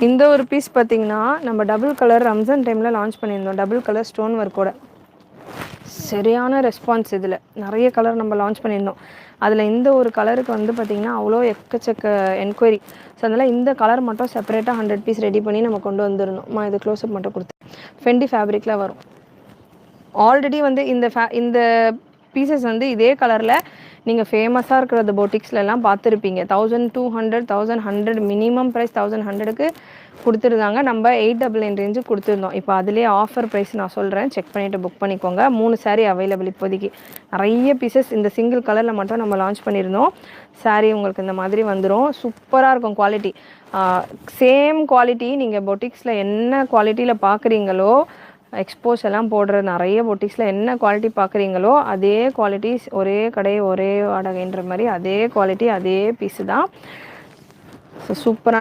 இந்த ஒரு பீஸ் பார்த்தீங்கன்னா நம்ம டபுள் கலர் ரம்ஜான் டைமில் லான்ச் பண்ணியிருந்தோம். டபுள் கலர் ஸ்டோன் ஒர்க்கோட சரியான ரெஸ்பான்ஸ். இதில் நிறைய கலர் நம்ம லான்ச் பண்ணியிருந்தோம். அதில் இந்த ஒரு கலருக்கு வந்து பார்த்திங்கன்னா அவ்வளோ எக்கச்சக்க என்கொயரி. ஸோ அதனால் இந்த கலர் மட்டும் செப்பரேட்டாக 100 பீஸ் ரெடி பண்ணி நம்ம கொண்டு வந்துடணும். இது க்ளோஸ்அப் மட்டும் கொடுத்து ஃபெண்டி ஃபேப்ரிக்கில் வரும். ஆல்ரெடி வந்து இந்த பீசஸ் வந்து இதே கலரில் நீங்கள் ஃபேமஸாக இருக்கிற பொட்டிக்ஸ்லாம் பார்த்துருப்பீங்க. 1200 1100 மினிமம் ப்ரைஸ் 1100க்கு கொடுத்துருந்தாங்க. நம்ம 899 ரேஞ்சு கொடுத்துருந்தோம். இப்போ அதிலே ஆஃபர் ப்ரைஸ் நான் சொல்கிறேன், செக் பண்ணிவிட்டு புக் பண்ணிக்கோங்க. 3 சாரீ அவைலபிள் இப்போதைக்கு. நிறைய பீசஸ் இந்த சிங்கிள் கலரில் மட்டும் நம்ம லான்ச் பண்ணியிருந்தோம். சாரீ உங்களுக்கு இந்த மாதிரி வந்துடும். சூப்பராக இருக்கும் குவாலிட்டி. சேம் குவாலிட்டி நீங்கள் பொட்டிக்ஸில் என்ன குவாலிட்டியில் பார்க்குறீங்களோ, எக்ஸ்போஸ் எல்லாம் போடுற நிறைய பொட்டிக்ஸில் என்ன குவாலிட்டி பார்க்குறீங்களோ அதே குவாலிட்டி, ஒரே கடை ஒரே வாடகைன்ற மாதிரி அதே குவாலிட்டி அதே பீஸு தான். ஸோ சூப்பராக